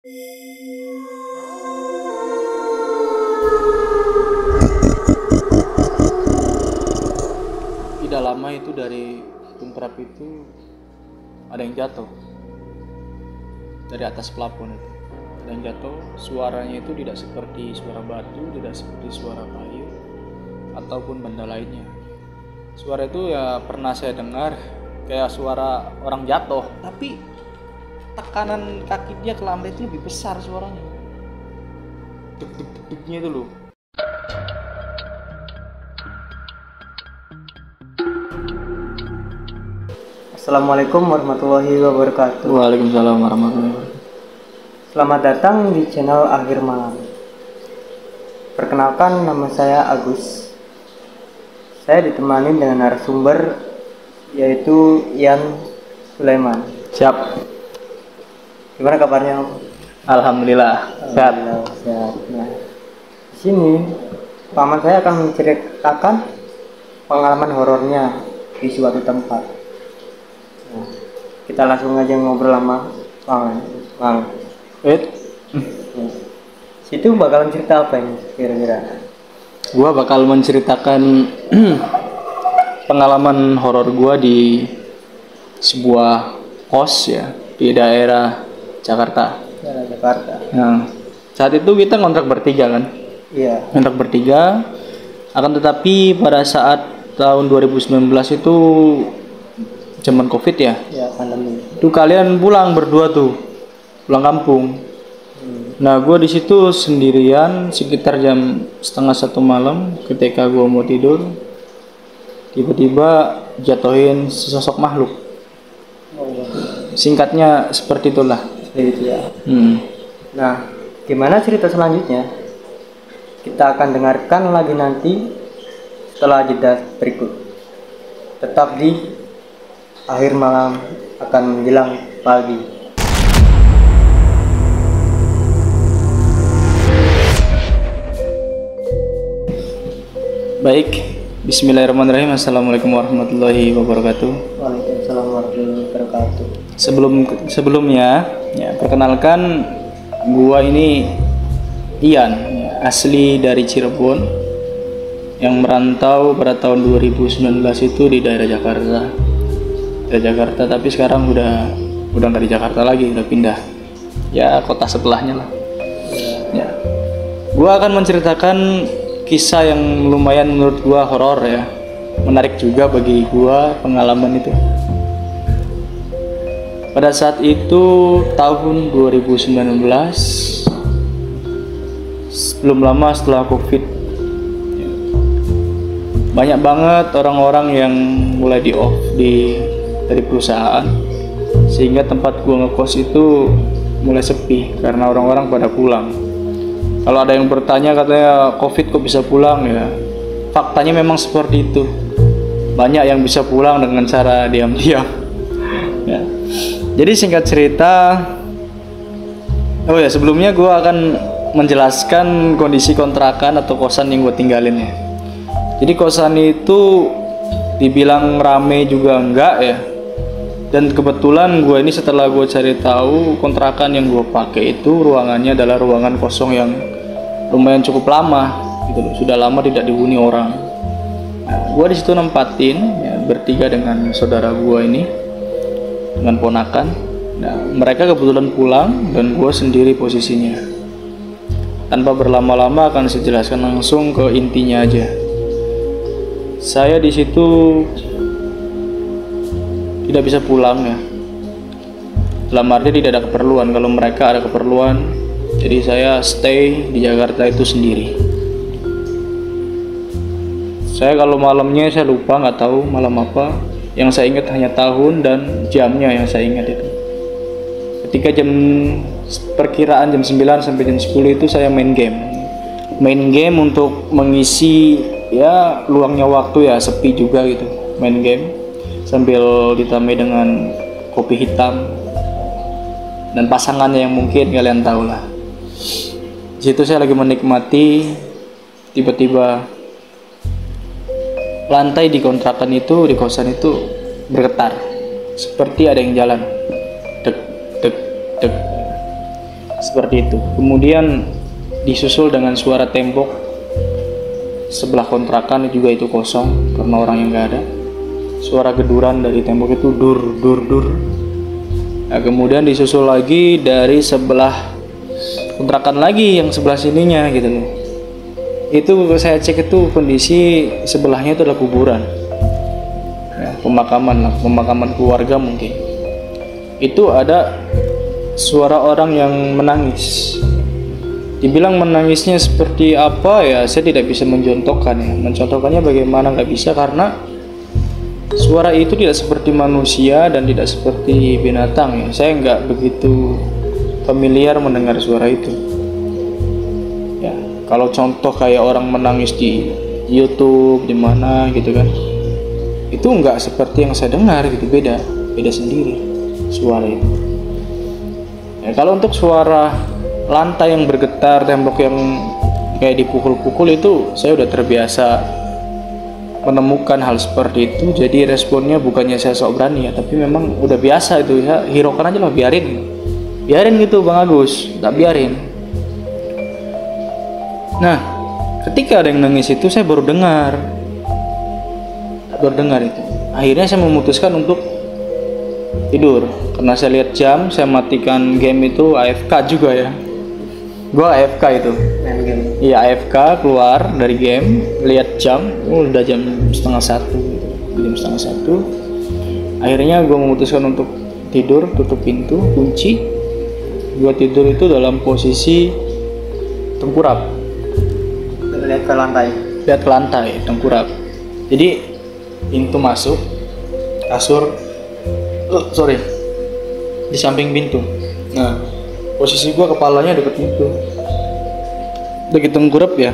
Tidak lama itu dari tumprap itu ada yang jatuh dari atas plafon itu. Ada yang jatuh, suaranya itu tidak seperti suara batu, tidak seperti suara kayu ataupun benda lainnya. Suara itu ya pernah saya dengar kayak suara orang jatuh, tapi tekanan kaki dia ke lantai itu lebih besar suaranya. Deg-deg-degnya itu loh. Assalamualaikum warahmatullahi wabarakatuh. Waalaikumsalam warahmatullahi wabarakatuh. Selamat datang di channel Akhir Malam. Perkenalkan, nama saya Agus. Saya ditemani dengan narasumber yaitu Ian Sulaiman. Siap. Gimana kabarnya? Alhamdulillah. Sehat. Sehat. Nah, di sini paman saya akan menceritakan pengalaman horornya di suatu tempat. Nah, kita langsung aja ngobrol sama Bang. Situ bakalan cerita apa ini kira-kira? Gua bakal menceritakan pengalaman horor gua di sebuah kos ya di daerah Jakarta. Jakarta. Nah, saat itu kita kontrak bertiga kan? Iya. Kontrak bertiga. Akan tetapi pada saat tahun 2019 itu zaman Covid ya. Ya, pandemi. Itu kalian pulang berdua tuh, pulang kampung. Nah, gue di situ sendirian sekitar jam 12:30 malam. Ketika gue mau tidur, tiba-tiba jatuhin sesosok makhluk. Singkatnya seperti itulah. Itu ya. Nah, gimana cerita selanjutnya? Kita akan dengarkan lagi nanti setelah jeda berikut. Tetap di Akhir Malam akan menjelang pagi. Baik, bismillahirrahmanirrahim. Assalamualaikum warahmatullahi wabarakatuh. Waalaikumsalam warahmatullahi wabarakatuh. Sebelumnya, ya, perkenalkan gua ini Ian, ya, asli dari Cirebon yang merantau pada tahun 2019 itu di daerah Jakarta, tapi sekarang udah nggak di Jakarta lagi, udah pindah ya kota sebelahnya lah. Ya, gua akan menceritakan kisah yang lumayan menurut gua horor ya, menarik juga bagi gua pengalaman itu. Pada saat itu tahun 2019, belum lama setelah Covid, banyak banget orang-orang yang mulai di off dari perusahaan, sehingga tempat gua ngekos itu mulai sepi karena orang-orang pada pulang. Kalau ada yang bertanya katanya Covid kok bisa pulang, ya faktanya memang seperti itu. Banyak yang bisa pulang dengan cara diam-diam ya. Jadi singkat cerita, sebelumnya gue akan menjelaskan kondisi kontrakan atau kosan yang gue tinggalin ya. Jadi kosan itu dibilang rame juga enggak ya. Dan kebetulan gue ini setelah gue cari tahu, kontrakan yang gue pakai itu ruangannya adalah ruangan kosong yang lumayan cukup lama gitu loh, sudah lama tidak dihuni orang. Nah, gue di situ nempatin ya, bertiga dengan saudara gue ini, dengan ponakan. Nah, mereka kebetulan pulang dan gue sendiri posisinya. Tanpa berlama-lama akan saya jelaskan langsung ke intinya aja. Saya di situ tidak bisa pulang ya. Dalam arti tidak ada keperluan. Kalau mereka ada keperluan, jadi saya stay di Jakarta itu sendiri. Saya kalau malamnya saya lupa, nggak tahu malam apa. Yang saya ingat hanya tahun dan jamnya yang saya ingat itu. Ketika perkiraan jam 9 sampai jam 10 itu saya main game untuk mengisi ya luangnya waktu ya, sepi juga gitu, main game sambil ditamai dengan kopi hitam dan pasangannya yang mungkin kalian tahu lah. Di situ saya lagi menikmati, tiba-tiba lantai di kontrakan itu, di kosan itu bergetar seperti ada yang jalan, deg deg deg. seperti itu. Kemudian disusul dengan suara tembok sebelah kontrakan juga itu kosong karena orang yang nggak ada. Suara geduran dari tembok itu dur dur dur. Nah, kemudian disusul lagi dari sebelah kontrakan lagi yang sebelah sininya gitu loh. Itu saya cek itu kondisi sebelahnya itu adalah kuburan. Ya, pemakaman keluarga mungkin. Itu ada suara orang yang menangis. Dibilang menangisnya seperti apa ya, saya tidak bisa mencontohkan ya. Mencontohkannya bagaimana nggak bisa, karena suara itu tidak seperti manusia dan tidak seperti binatang ya. Saya nggak begitu familiar mendengar suara itu. Ya, kalau contoh kayak orang menangis di YouTube di mana gitu kan, itu nggak seperti yang saya dengar gitu, beda sendiri suara itu. Ya, kalau untuk suara lantai yang bergetar, tembok yang kayak dipukul-pukul, itu saya udah terbiasa menemukan hal seperti itu. Jadi responnya bukannya saya sok berani ya, tapi memang udah biasa itu ya. Hiraukan aja lah, biarin gitu Bang Agus, tak biarin. Nah, ketika ada yang nangis itu saya baru dengar itu. Akhirnya saya memutuskan untuk tidur karena saya lihat jam, saya matikan game itu, AFK juga ya. Gua AFK itu. Iya, AFK, keluar dari game, lihat jam, udah jam 12:30. Akhirnya gue memutuskan untuk tidur, tutup pintu, kunci. Gue tidur itu dalam posisi tengkurap. Lihat ke lantai, tengkurap. Jadi pintu masuk, kasur, di samping pintu. Nah, posisi gue kepalanya deket pintu, deket tengkurap ya.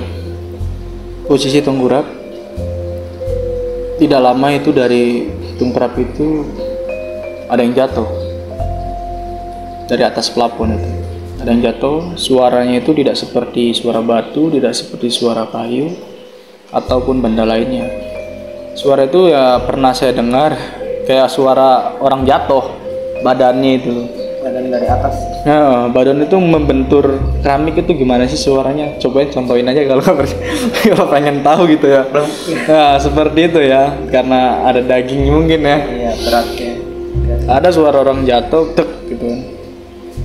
Posisi tengkurap. Tidak lama itu dari tengkurap itu ada yang jatuh dari atas plafon itu. Ada yang jatuh. Suaranya itu tidak seperti suara batu, tidak seperti suara kayu ataupun benda lainnya. Suara itu ya pernah saya dengar kayak suara orang jatuh, badannya itu. Badan dari atas. Nah, badan itu membentur keramik itu gimana sih suaranya? Cobain contohin aja kalau kalau pengen tahu gitu ya. Nah, seperti itu ya, karena ada daging mungkin ya. Iya, beratnya. Ada suara orang jatuh, tek gitu.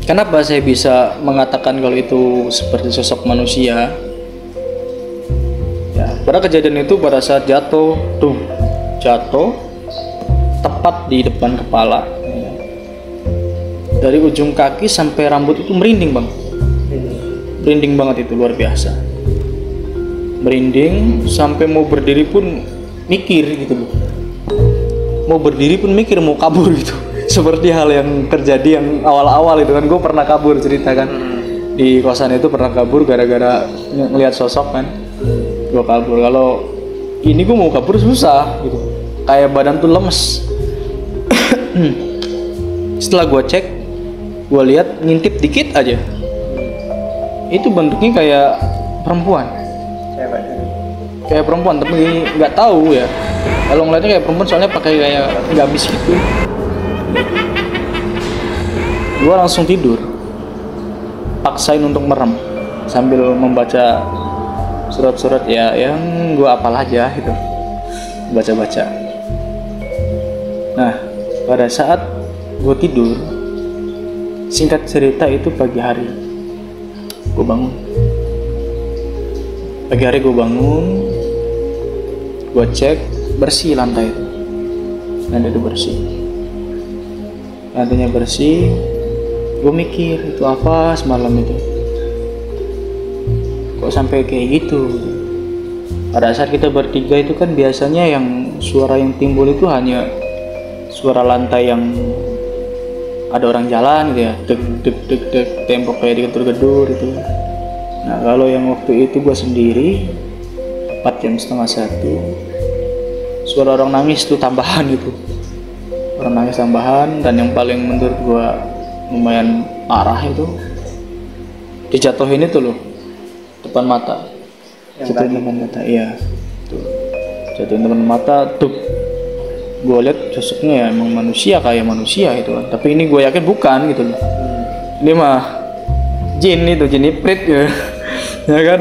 Kenapa saya bisa mengatakan kalau itu seperti sosok manusia? Ya, pada kejadian itu pada saat jatuh tepat di depan kepala. Dari ujung kaki sampai rambut itu merinding Bang. Merinding banget itu, luar biasa. Merinding sampai mau berdiri pun mikir gitu loh. Mau berdiri pun mikir mau kabur gitu. Seperti hal yang terjadi yang awal-awal itu kan, gue pernah kabur cerita kan. Di kosan itu pernah kabur gara-gara ngelihat sosok kan. Gue kabur. Kalau ini gue mau kabur susah gitu. Kayak badan tuh lemes. Setelah gue cek, gue lihat ngintip dikit aja, itu bentuknya kayak perempuan, tapi nggak tahu ya. Kalau ngeliatnya kayak perempuan soalnya pakai kayak gamis gitu. Gue langsung tidur, paksain untuk merem sambil membaca surat-surat ya yang gue apal aja gitu, baca-baca. Nah, pada saat gue tidur, singkat cerita itu pagi hari gue bangun. Gue cek bersih lantai itu. Lantai itu bersih. Lantainya bersih. Gue mikir itu apa semalam itu. Kok sampai kayak gitu? Pada saat kita bertiga itu kan biasanya yang suara yang timbul itu hanya suara lantai yang ada orang jalan gitu ya, deg, tembok kayak digedur-gedur gitu. Nah, kalau yang waktu itu gue sendiri, tepat jam 12:30, suara orang nangis tuh tambahan gitu. Orang nangis tambahan, dan yang paling menurut gue lumayan parah itu dijatuhin itu loh, depan mata. Jatuhin depan mata, iya. Tuh. Jatuhin depan mata, tuh. Gue lihat sosoknya ya emang manusia, kayak manusia itu kan, tapi ini gue yakin bukan gitu loh. Ini mah jin iprit ya. Ya kan?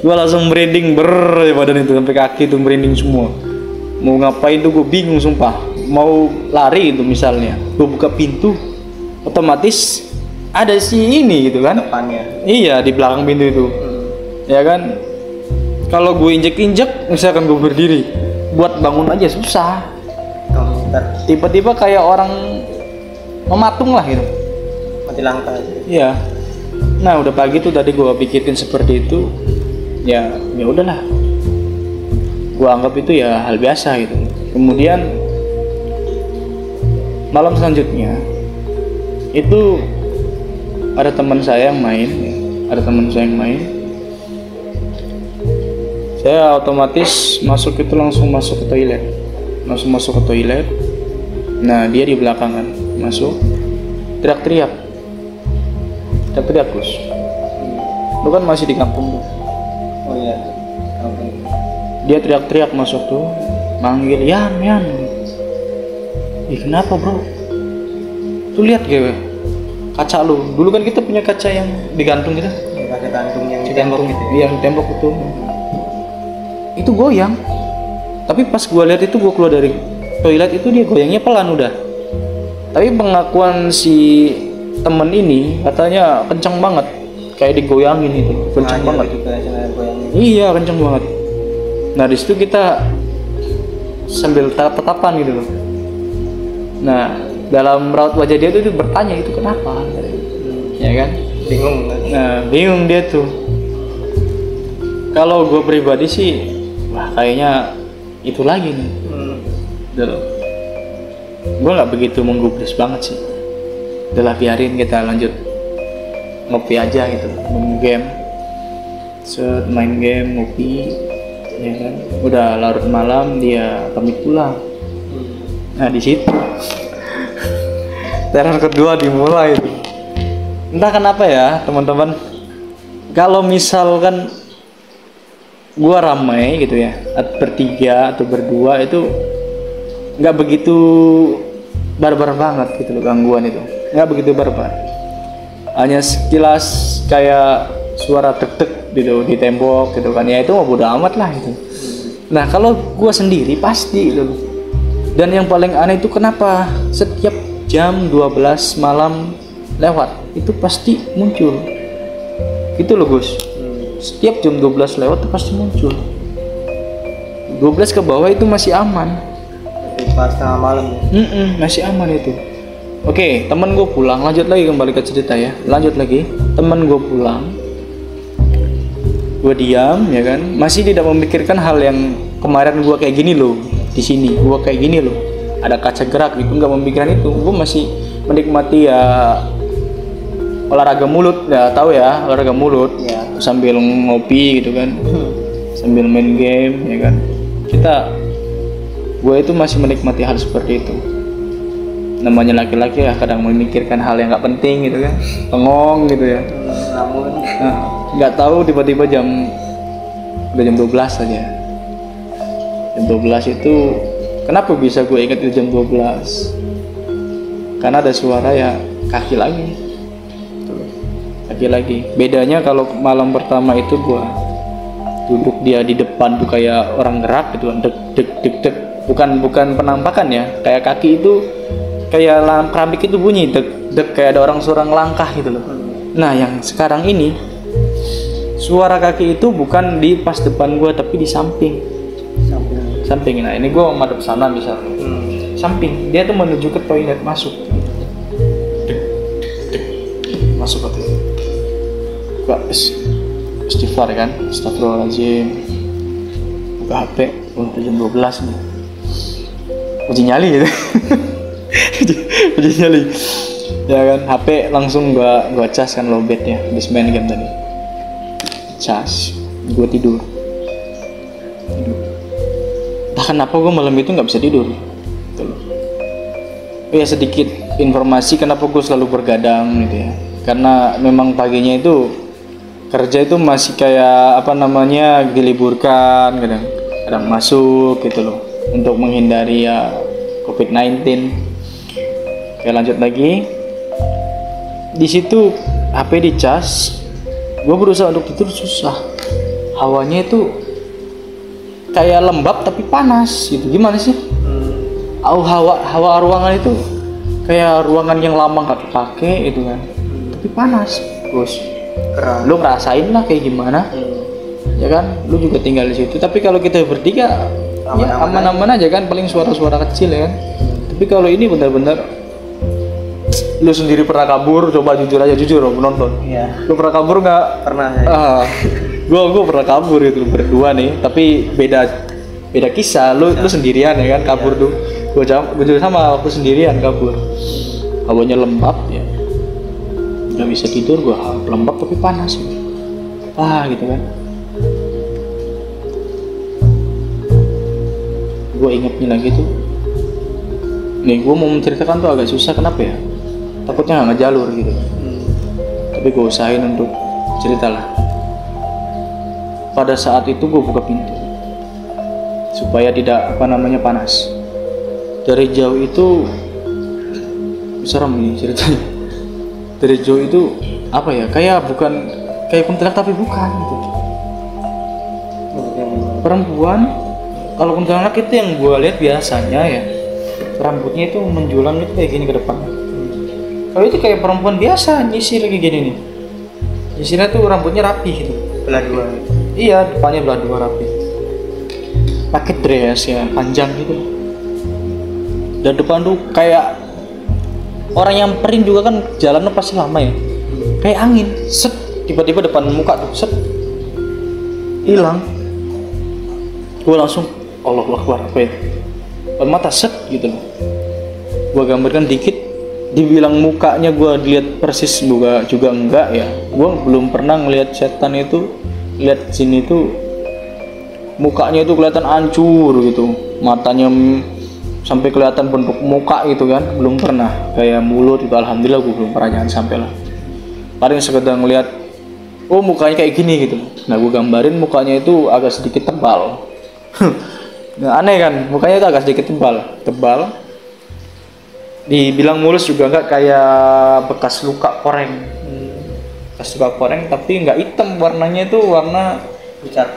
Gua langsung merinding ya badan itu sampai kaki itu merinding semua. Mau ngapain tuh gue bingung sumpah. Mau lari itu misalnya, gue buka pintu, otomatis ada si ini gitu kan? Depannya. Iya di belakang pintu itu. Ya kan? Kalau gue injek misalkan gue berdiri, buat bangun aja susah. Tiba-tiba kayak orang mematung lah gitu. Mati langka aja. Iya. Nah udah pagi tuh tadi gue pikirin seperti itu, ya udahlah. Gue anggap itu ya hal biasa gitu. Kemudian malam selanjutnya itu ada teman saya yang main, Saya otomatis langsung masuk ke toilet. Nah dia di belakangan masuk, teriak-teriak Gus. Lu kan masih di kampung tuh. Oh iya. Oke. Dia teriak-teriak masuk tuh, manggil Yan. Ih kenapa bro? Tuh lihat gue kaca lu. Dulu kan kita punya kaca yang digantung gitu. Kaca gantung yang Di tembok gitu. Iya, di tembok itu goyang. Tapi pas gua lihat itu, gua keluar dari toilet itu dia goyangnya pelan udah. Tapi pengakuan si temen ini katanya kencang banget, kayak digoyangin itu, kencang banget. Iya, kencang banget. Nah di situ kita sambil tatapan gitu loh. Nah dalam raut wajah dia tuh bertanya itu kenapa, ya kan? Bingung kan? Nah bingung dia tuh. Kalau gue pribadi sih, wah kayaknya itu lagi nih. Gue nggak begitu menggubris banget sih. Udahlah biarin kita lanjut ngopi aja gitu, main game, ngopi, ya kan. Udah larut malam dia pamit pulang. Nah di situ teror kedua dimulai. Entah kenapa ya teman-teman. Kalau misalkan gua ramai gitu ya, bertiga atau berdua itu nggak begitu barbar banget gitu loh, gangguan itu nggak begitu barbar, hanya sekilas kayak suara tek-tek gitu di tembok gitu kan, ya itu mah bodo amat lah gitu. Nah kalau gua sendiri pasti gitu loh. Dan yang paling aneh itu kenapa setiap jam 12 malam lewat itu pasti muncul gitu loh Gus. Setiap jam 12 lewat itu pasti muncul. 12 ke bawah itu masih aman. Pas tengah malam ya? Masih aman itu. Oke, temen gue pulang, lanjut lagi kembali ke cerita ya. Lanjut lagi, temen gue pulang, gue diam ya kan, masih tidak memikirkan hal yang kemarin gue kayak gini loh. Di sini gue kayak gini loh, ada kaca gerak gitu, nggak memikirkan itu. Gue masih menikmati ya olahraga mulut, ya tahu ya olahraga mulut ya. Sambil ngopi gitu kan, sambil main game ya kan. Gue itu masih menikmati hal seperti itu. Namanya laki-laki ya kadang memikirkan hal yang nggak penting gitu kan, bengong gitu ya. Namun nggak tahu tiba-tiba udah jam 12 aja. Jam 12 itu kenapa bisa gue ingat itu jam 12? Karena ada suara ya kaki lagi. Bedanya kalau malam pertama itu gua duduk dia di depan tuh kayak orang gerak gitu, dek, bukan penampakan ya, kayak kaki itu kayak keramik itu bunyi dek kayak ada seorang langkah gitu loh. Nah yang sekarang ini suara kaki itu bukan di pas depan gua tapi di samping. Nah ini gua madep sana misalnya, samping dia tuh menuju ke toilet, masuk ke buka istighfar kan, astagfirullahaladzim, buka HP, udah jam 12 nih, uji nyali gitu. Uji nyali ya kan, HP langsung gua cas kan, lowbat ya, habis main game tadi, cas, gua tidur. Entah kenapa gua malam itu nggak bisa tidur gitu loh. Ya sedikit informasi kenapa gua selalu bergadang gitu ya, karena memang paginya itu kerja itu masih kayak diliburkan, kadang masuk gitu loh, untuk menghindari ya COVID-19. Oke lanjut lagi. Di situ HP dicas, gue berusaha untuk tidur susah. Hawanya itu kayak lembab tapi panas gitu. Gimana sih? Hawa ruangan itu kayak ruangan yang lama nggak kepake itu kan, tapi panas. Bos, lu ngerasain lah kayak gimana? Ya kan, lu juga tinggal di situ. Tapi kalau kita bertiga, ya aman-aman aja kan, paling suara-suara kecil ya kan. Tapi kalau ini benar-benar, lu sendiri pernah kabur? Coba jujur aja, jujur penonton. Iya. Lu pernah kabur nggak? Pernah. Gue pernah kabur itu berdua nih, tapi beda kisah. Lu sendirian ya kan kabur tuh. Gue juga sama, aku sendirian kabur. Hawanya lembab ya, nggak bisa tidur. Gue lembab tapi panas. Gitu kan. Gue ingetnya lagi tuh. Nih gue mau menceritakan tuh agak susah, kenapa ya? Takutnya nggak ngejalur gitu. Tapi gue usahain untuk cerita lah. Pada saat itu gue buka pintu supaya tidak panas. Dari jauh itu serem nih ceritanya. Dari jauh itu apa ya? Kayak kuntilanak tapi bukan gitu. Perempuan. Kalau kuntilanak itu yang gue lihat biasanya ya, rambutnya itu menjulang itu kayak gini ke depan. Kalau itu kayak perempuan biasa nyisir kayak gini nih. Nyisirnya tuh rambutnya rapi gitu. Belah dua. Iya, depannya belah dua rapi. Pakai dress ya, panjang gitu. Dan depan tuh kayak orang yang perin juga kan, jalannya pasti lama ya. Kayak angin, set, tiba-tiba depan muka tuh, set, hilang. Gue langsung, Allahu Akbar, apa ya? Depan mata, set, gitu loh. Gue gambarkan dikit, dibilang mukanya gue dilihat persis juga enggak ya. Gue belum pernah ngelihat setan itu, lihat sini tuh mukanya itu kelihatan hancur gitu, matanya sampai kelihatan bentuk muka gitu kan, belum pernah. Kayak mulut itu alhamdulillah gue belum pernah, jangan sampai lah. Paling sekedar ngelihat, oh mukanya kayak gini gitu. Nah gue gambarin mukanya itu agak sedikit tebal. Nah, aneh kan, mukanya itu agak sedikit tebal. Dibilang mulus juga enggak, kayak bekas luka koreng. Bekas luka koreng tapi nggak hitam, warnanya itu warna pucat.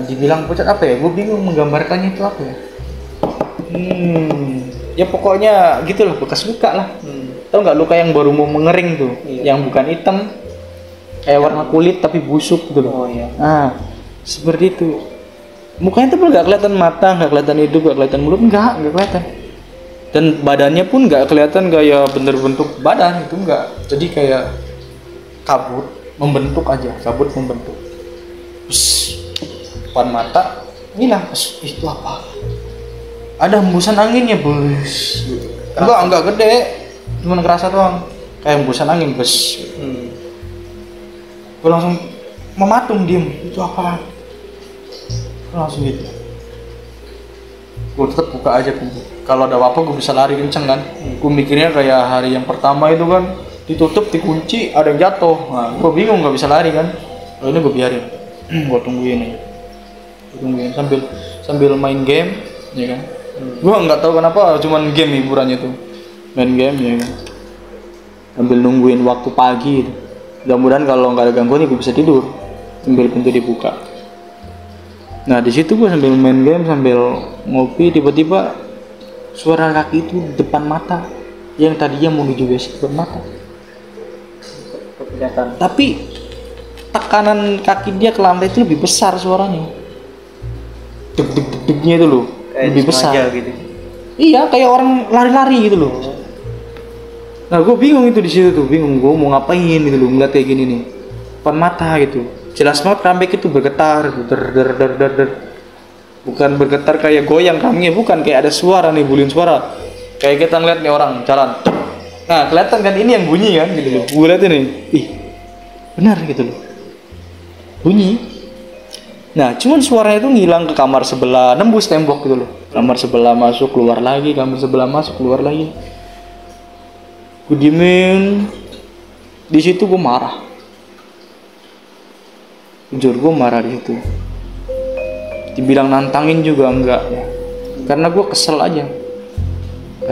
Dibilang pucat apa ya? Gue bingung menggambarkannya itu apa ya? Ya pokoknya gitulah, bekas luka lah. Tahu nggak luka yang baru mau mengering tuh, yang bukan hitam, kayak warna kulit tapi busuk gitu loh. Oh iya. Nah, seperti itu. Mukanya tuh nggak kelihatan mata, nggak kelihatan hidung, nggak kelihatan mulut, nggak kelihatan. Dan badannya pun nggak kelihatan kayak bener bentuk badan itu, nggak. Jadi kayak kabut membentuk aja, depan mata hilang. Itu apa? Ada hembusan anginnya, bos. Enggak gede, cuma kerasa doang, kayak hembusan angin, bos. Gue langsung mematung, diem. Itu apa? Gue langsung gitu. Gue tetap buka aja pintu. Kalau ada apa-apa gue bisa lari kenceng kan. Gue mikirnya kayak hari yang pertama itu kan, ditutup, dikunci, ada yang jatuh. Nah, gue bingung nggak bisa lari kan. Ini gue biarin. Gue tungguin sambil main game, ya kan. Gue nggak tahu kenapa, cuman game hiburannya tuh, main game ya kan. Sambil nungguin waktu pagi gitu. Mudah-mudahan kalau nggak ada gangguan gue bisa tidur sambil pintu dibuka. Nah di situ gue sambil main game, sambil ngopi, tiba-tiba suara kaki itu depan mata, yang tadinya menuju WC depan mata. Kelihatan. Tapi tekanan kaki dia ke lantai itu lebih besar suaranya. Deg-deg-degnya itu loh, Kayak lebih besar. gitu. Iya, kayak orang lari-lari gitu loh. Nah, gue bingung itu di situ tuh, bingung gue mau ngapain gitu loh, ngeliat kayak gini nih, depan mata gitu. Jelas banget keramik itu bergetar, der. Bukan bergetar kayak goyang keramiknya, bukan, kayak ada suara nih, bulin suara. Kayak kita ngeliat nih orang jalan. Nah, kelihatan kan ini yang bunyi kan gitu loh. Gue liat ini, ih, benar gitu loh, bunyi. Nah, cuman suaranya itu ngilang ke kamar sebelah, nembus tembok gitu loh. Kamar sebelah masuk, keluar lagi, kamar sebelah masuk, keluar lagi. Gue diemin. Di situ gue marah. Jujur gue marah di situ. Dibilang nantangin juga enggak. Karena gue kesel aja.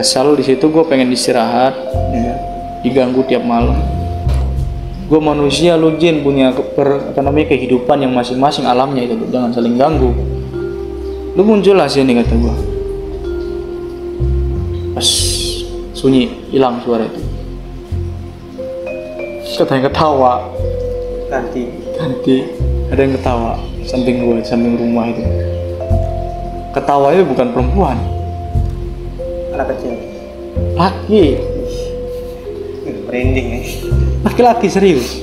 Kesel di situ, gue pengen istirahat, ya. Diganggu tiap malam. Gue manusia, lu jin, punya kehidupan yang masing-masing alamnya itu, jangan saling ganggu. Lu muncul lah sini, kata gue. Pas sunyi, hilang suara itu. Katanya ketawa. Ganti. Ada yang ketawa samping gue, samping rumah itu. Ketawanya bukan perempuan, Anak kecil. laki. Merinding ya. Laki-laki serius.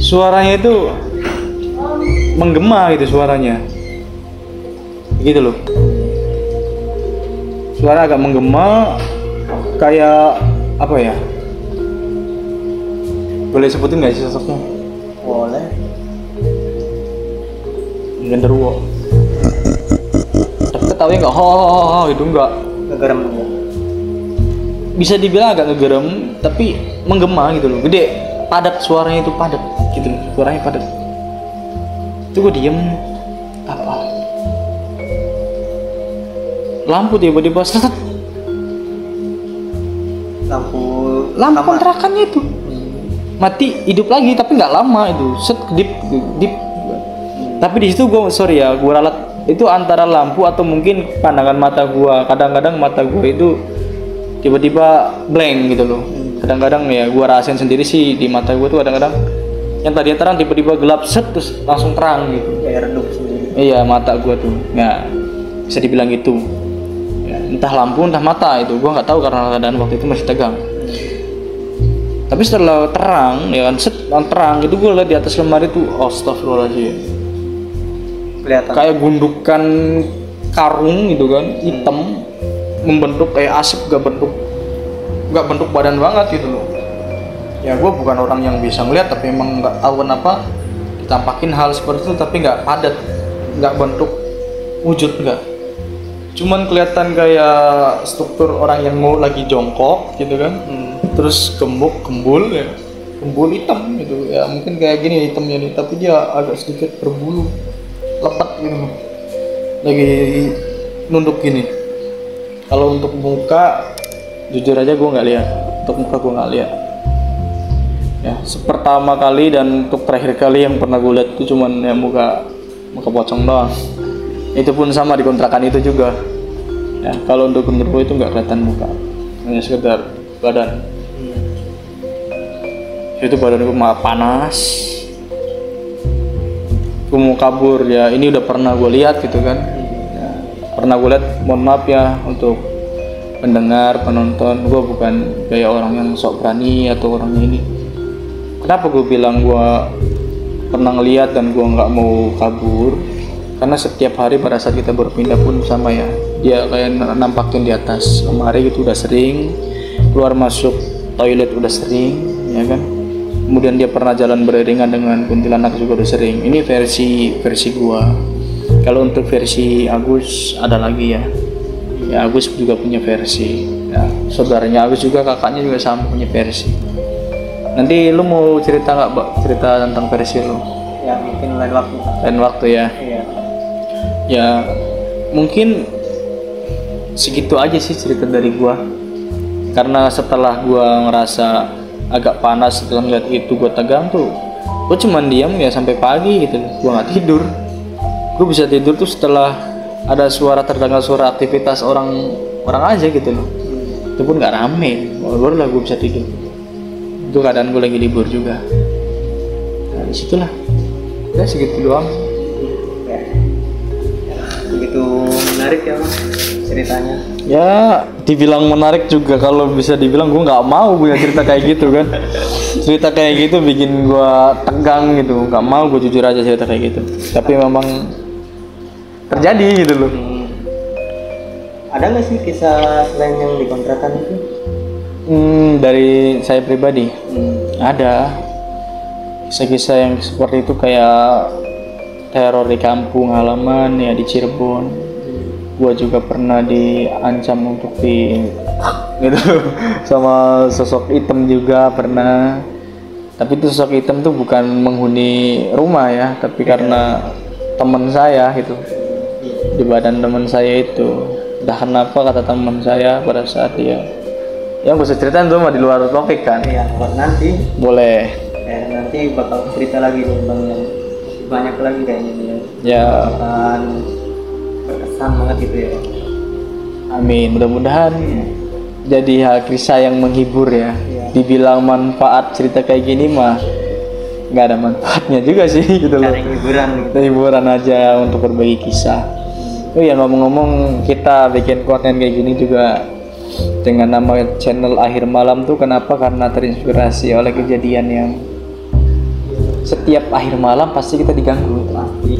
Suaranya itu menggema gitu suaranya. Gitu loh. Suara agak menggema, kayak apa ya? Boleh sebutin nggak sih sosoknya? Boleh. Genderuwo. Tapi ketawanya nggak ho itu nggak. Ngegerem juga. Bisa dibilang agak ngegerem, tapi menggema gitu loh, gede, padat, suaranya itu padat gitu loh, suaranya padat. Itu gue diem, apa? Lampu tiba-tiba setet. Lampu Lampu kamar. kontrakannya itu mati, hidup lagi, tapi nggak lama itu, set dip. Tapi di situ gue sorry ya, gue ralat itu antara lampu atau mungkin pandangan mata gue. Kadang-kadang mata gue itu tiba-tiba blank gitu loh. Kadang-kadang ya gue rasain sendiri sih di mata gue tuh kadang-kadang yang tadinya terang tiba-tiba gelap set terus langsung terang gitu. Kayak redup sendiri. Iya, mata gue tuh ya bisa dibilang gitu ya, entah lampu entah mata itu gue nggak tahu karena keadaan waktu itu masih tegang. Tapi setelah terang ya kan, set terang itu gue lihat di atas lemari tuh, astagfirullahaladzim, Kelihatan. kayak gundukan karung gitu kan, hitam, membentuk kayak asap, gak bentuk badan banget gitu loh. Ya gue bukan orang yang bisa ngeliat, tapi emang nggak tahu kenapa ditampakin hal seperti itu, tapi nggak padat, nggak bentuk wujud, nggak, cuman kelihatan kayak struktur orang yang mau lagi jongkok gitu kan. Terus kembul hitam gitu ya, mungkin kayak gini hitamnya nih, tapi dia agak sedikit berbulu lepat gitu, lagi nunduk gini. Kalau untuk muka jujur aja gue nggak lihat, untuk muka gue nggak lihat ya. Pertama kali dan untuk terakhir kali yang pernah gue lihat itu cuman ya muka pocong doang, itu pun sama di kontrakan itu juga ya. Kalau untuk genderuwo itu nggak kelihatan muka, hanya sekedar badan. Itu badan gue malah panas, gue mau kabur ya. Ini udah pernah gue lihat gitu kan ya, pernah gue lihat. Mohon maaf ya untuk pendengar, penonton, gue bukan kayak orang yang sok berani atau orang ini. Kenapa gue bilang gue pernah ngeliat dan gue nggak mau kabur? Karena setiap hari pada saat kita berpindah pun sama ya, dia kayak nampakin di atas lemari gitu, udah sering keluar masuk toilet, udah sering ya kan. Kemudian dia pernah jalan beriringan dengan kuntilanak juga udah sering. Ini versi gua. Kalau untuk versi Agus ada lagi ya. Ya Agus juga punya versi. Ya, saudaranya Agus juga, kakaknya juga sama punya versi. Nanti lu mau cerita nggak, Mbak? Cerita tentang versi lu? Ya mungkin lain waktu. Lain waktu ya. Iya. Ya mungkin segitu aja sih cerita dari gua. Karena setelah gua ngerasa agak panas setelah ngeliat itu, gue tegang tuh, gue cuman diam ya sampai pagi gitu, gue nggak tidur. Gue bisa tidur tuh setelah ada suara, terdengar suara aktivitas orang aja gitu loh, itu pun nggak rame, baru lah gue bisa tidur. Itu keadaan gue lagi libur juga. Nah disitulah ya, segitu doang. Ya. Begitu menarik ya Mas ceritanya. Ya dibilang menarik juga, kalau bisa dibilang gue nggak mau punya cerita kayak gitu kan. Cerita kayak gitu bikin gue tegang gitu, nggak mau gue, jujur aja cerita kayak gitu. Tapi memang terjadi gitu loh. Ada nggak sih kisah selain yang dikontrakan itu? Dari saya pribadi ada kisah-kisah yang seperti itu, kayak teror di kampung halaman ya, di Cirebon. Gua juga pernah diancam untuk gitu sama sosok hitam juga pernah. Tapi itu sosok hitam tuh bukan menghuni rumah ya, tapi karena teman saya gitu, di badan teman saya itu. Entah kenapa kata teman saya pada saat dia, yang gue ceritain tuh mah di luar topik kan. Iya, buat nanti. Boleh. nanti bakal cerita lagi nih bang, yang banyak lagi kayaknya nih Ya, akan berkesan banget gitu ya. amin. Mudah-mudahan jadi hal kisah yang menghibur ya. Iya. Dibilang manfaat cerita kayak gini mah nggak ada manfaatnya juga sih gitu loh. Cari hiburan gitu. Hiburan aja untuk berbagi kisah. Oh ya, ngomong-ngomong, kita bikin konten kayak gini juga dengan nama channel Akhir Malam tuh kenapa? Karena terinspirasi oleh kejadian yang setiap akhir malam pasti kita diganggu. Pasti.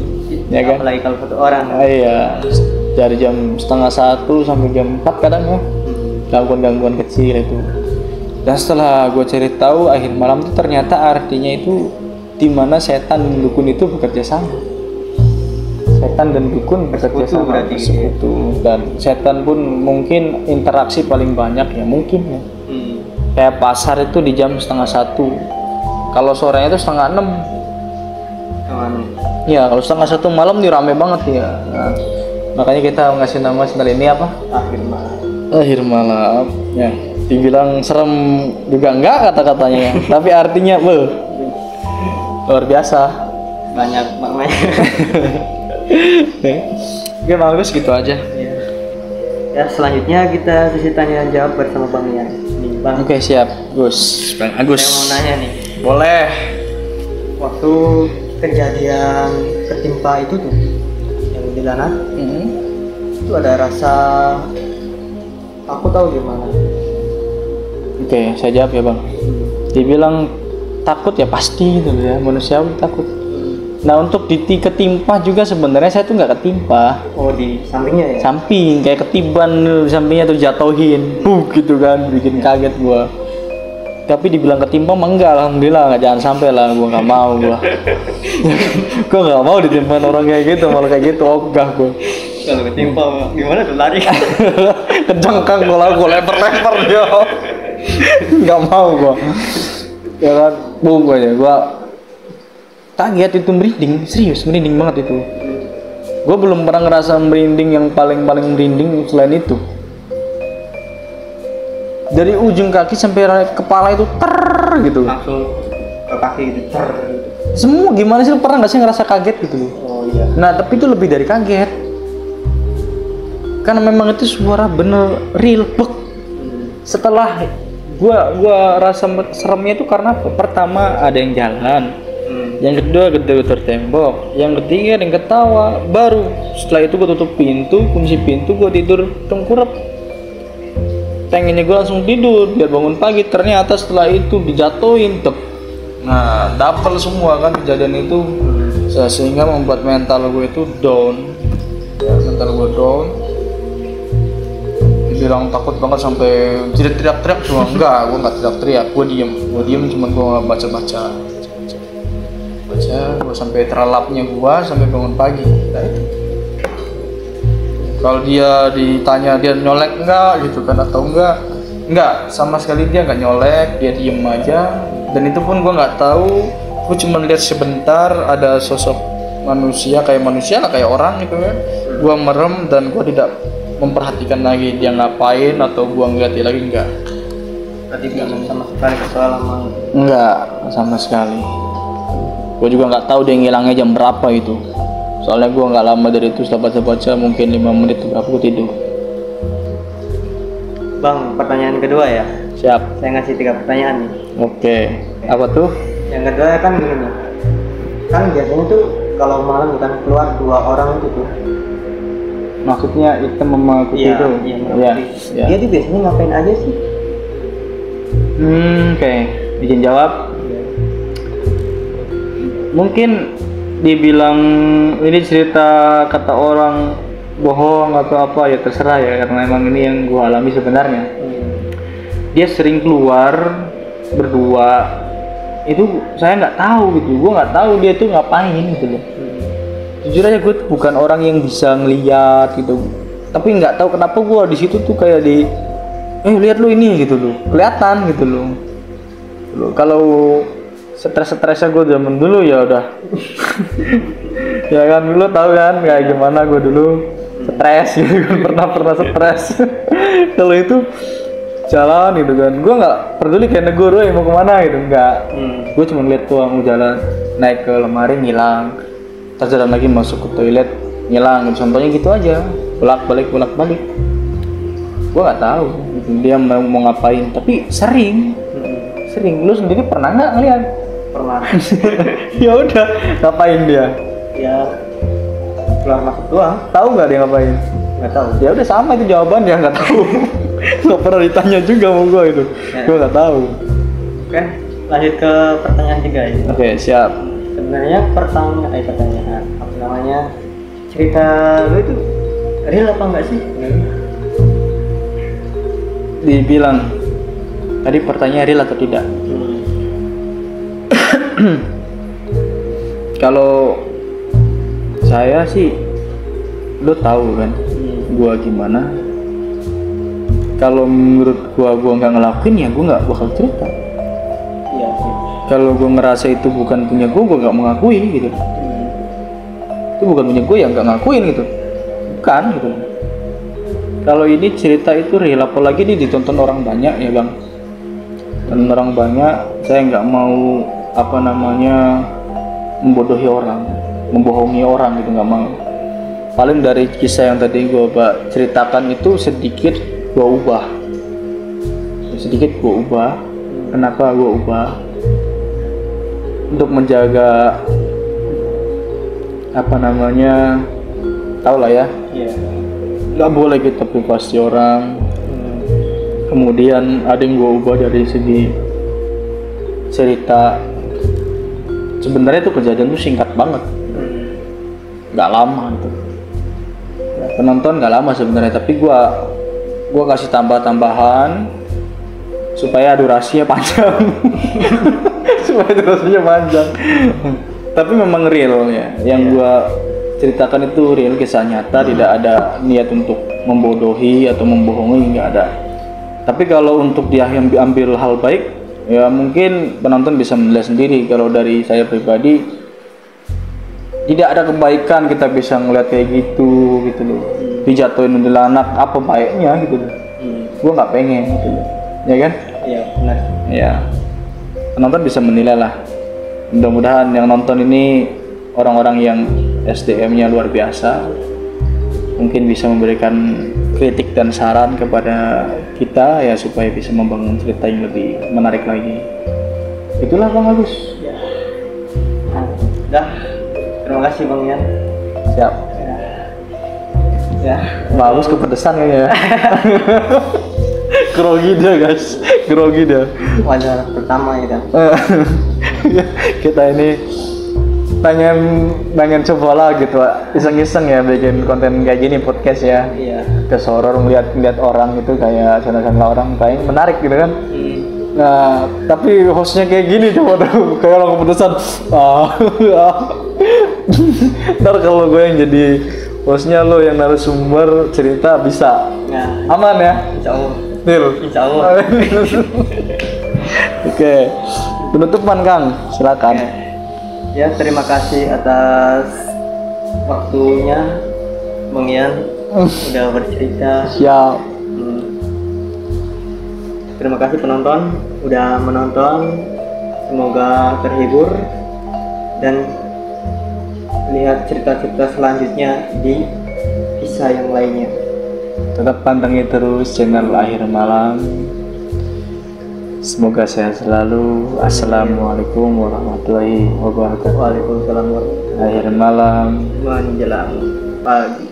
Ya kan? Apalagi kalau satu orang. Iya, dari jam 12:30 sampai jam 4 kadang ya, gangguan-gangguan kecil itu. Dan setelah gue cari tahu, akhir malam itu ternyata artinya itu dimana setan dan dukun itu bekerja sama. Setan dan dukun bekerja sama, berarti gitu ya. bersekutu. Dan setan pun mungkin interaksi paling banyak ya, mungkin ya. Kayak pasar itu di jam 12:30. Kalau sorenya itu 5:30. Ya, kalau 12:30 malam nih rame banget ya. Nah, makanya kita ngasih nama channel ini apa? Akhir malam. Akhir Malam. Ya, dibilang serem juga enggak kata-katanya ya. Tapi artinya luar biasa. Banyak maknanya. Oke, bagus gitu aja. Ya. Ya, selanjutnya kita sesi tanya jawab bersama Bang Ian. Nih, Bang. Oke, siap. Gus, Bang Agus. Saya mau nanya nih. Boleh. Waktu kejadian ketimpa itu tuh yang di Lanat, itu ada rasa aku tahu gimana. Oke, saya jawab ya, Bang. Dibilang takut ya pasti gitu ya, manusiawi takut. Nah, untuk ketimpa juga sebenarnya saya tuh nggak ketimpa. Oh, di sampingnya ya? Samping kayak ketiban di sampingnya tuh jatuhin, gitu kan, bikin kaget gua. Tapi dibilang ketimpa mah enggak, alhamdulillah, nggak, jangan sampai lah, gua nggak mau gua. Gua nggak mau ditimpain orang kayak gitu, malah kayak gitu ogah gua. Kalau ketimpa gimana tuh lari? Kejangkang gua leper-leper dia. Nggak mau gua. Ya kan, gua aja, gua kaget itu, merinding, serius merinding banget itu. Gua belum pernah ngerasa merinding yang paling merinding selain itu. Dari ujung kaki sampai kepala itu gitu. Langsung ke kaki gitu. Semua gimana sih, lu pernah nggak sih ngerasa kaget gitu loh? Oh iya. Nah, tapi itu lebih dari kaget. Karena memang itu suara bener real bek. Setelah gua rasa seremnya itu karena apa? Pertama ada yang jalan. Yang kedua gedor-gedor tembok. Yang ketiga ada yang ketawa. Baru setelah itu gua tutup pintu, kunci pintu, gua tidur tengkurap. Pengennya gue langsung tidur biar bangun pagi, ternyata setelah itu dijatuhin tep. Nah, dapet semua kan kejadian itu, sehingga membuat mental gue itu down. Ya, mental gue down. Dibilang takut banget sampai tidak teriak-teriak, cuma enggak, gue nggak teriak-teriak, gue diem, cuma gue baca, gue sampai terlelapnya gue sampai bangun pagi. Nah, itu. Kalau dia ditanya dia nyolek enggak gitu kan atau enggak, sama sekali dia enggak nyolek, dia diem aja. Dan itu pun gua nggak tahu, gua cuma lihat sebentar ada sosok manusia kayak orang gitu kan. Gua merem dan gua tidak memperhatikan lagi dia ngapain atau gua ngeliat dia lagi, enggak. Berarti belum sama sekali soal sama. Enggak sama sekali. Gua juga nggak tahu dia ngilangnya jam berapa itu. Soalnya gue nggak lama dari itu, setelah baca mungkin 5 menit aku tidur. Bang, pertanyaan kedua ya. Siap. Saya ngasih 3 pertanyaan nih. Oke. Apa tuh? Yang kedua kan gini nih. Kan biasanya tuh kalau malam kan keluar 2 orang itu tuh. Maksudnya hitam sama putih itu? Iya. Dia tuh biasanya ngapain aja sih? Oke. Izin jawab. Mungkin dibilang ini cerita kata orang bohong atau apa ya terserah ya, karena emang ini yang gue alami sebenarnya. Dia sering keluar berdua, itu saya nggak tahu gitu, gue nggak tahu dia tuh ngapain gitu loh. Jujur aja gue bukan orang yang bisa ngeliat gitu, tapi nggak tahu kenapa gue di situ tuh kayak lihat lu ini gitu loh, kelihatan gitu loh. Kalau stres-stresnya gue zaman dulu ya udah ya kan, lu tahu kan kayak gimana gue dulu stres gitu kan, pernah stres. Kalau itu jalan gitu kan, gue nggak peduli kayak negur, mau kemana gitu, nggak. Gue cuma lihat tuh mau jalan, naik ke lemari ngilang, terus jalan lagi masuk ke toilet ngilang, gitu. Contohnya gitu aja, bolak balik. Gue nggak tahu gitu, dia mau ngapain, tapi sering. Lu sendiri pernah nggak ngeliat? Pernah. Ya udah, ngapain dia? Ya keluar masuk doang. Tahu nggak dia ngapain? Nggak tahu. Ya udah sama itu jawabannya, nggak tahu. Nggak pernah ditanya juga sama gue itu, gue nggak tahu. Oke, lanjut ke pertanyaan 3 ini. Oke, siap. Sebenarnya pertanyaan apa namanya, cerita lu itu real apa enggak sih? Dibilang tadi pertanyaan real atau tidak? Kalau saya sih, lo tahu kan, gua gimana. Kalau menurut gua nggak ngelakuin, ya gua nggak bakal cerita. Iya sih. Kalau gua ngerasa itu bukan punya gua nggak mengakui gitu. Itu bukan punya gua, ya nggak ngakuin gitu. Bukan gitu. Kalau ini cerita itu real, apalagi ini ditonton orang banyak ya bang. Dan orang banyak, saya nggak mau apa namanya membodohi orang, membohongi orang gitu, nggak mau. Paling dari kisah yang tadi gue ceritakan itu sedikit gue ubah. Kenapa gue ubah? Untuk menjaga apa namanya, tau lah ya. Iya. Nggak boleh kita privasi orang. Kemudian ada yang gue ubah dari segi cerita. Sebenarnya itu kejadian tuh singkat banget, nggak lama gitu. Penonton nggak lama sebenarnya, tapi gue kasih tambahan supaya durasinya panjang. Tapi memang real ya, yang gue ceritakan itu real, kisah nyata, tidak ada niat untuk membodohi atau membohongi, nggak ada. Tapi kalau untuk dia yang ambil hal baik, ya mungkin penonton bisa menilai sendiri. Kalau dari saya pribadi, tidak ada kebaikan kita bisa ngeliat kayak gitu loh. Dijatuhin oleh anak, apa baiknya gitu loh. Gue nggak pengen gitu loh, ya kan? Iya benar. Ya, penonton bisa menilai lah. Mudah-mudahan yang nonton ini orang-orang yang SDM-nya luar biasa, mungkin bisa memberikan kritik dan saran kepada kita ya, supaya bisa membangun cerita yang lebih menarik lagi. Itulah Bang Agus. Ya. Dah. Terima kasih Bang Ian. Siap. Ya. Bang Agus kepedesan kayaknya ya. Grogi dia guys, grogi dia. Wajar pertama ya. Kita ini pengen coba lah gitu, iseng-iseng ya bikin konten kayak gini, podcast ya. Iya. Kesoror ngeliat orang gitu, kayak channel orang kayak menarik gitu kan. Nah tapi hostnya kayak gini coba tuh, kayak orang keputusan. Ntar kalau gue yang jadi hostnya, lo yang narasumber cerita bisa. Nah, aman ya? Insya Allah. Deal. Insya Allah. Oke. Penutupan Kang, silakan. Ya, terima kasih atas waktunya Bang Ian udah bercerita. Siap. Terima kasih penonton udah menonton, semoga terhibur dan lihat cerita-cerita selanjutnya di kisah yang lainnya. Tetap pandangi terus channel Akhir Malam. Semoga sehat selalu. Assalamualaikum warahmatullahi wabarakatuh. Waalaikumsalam warahmatullahi Akhir Malam menjelang pagi.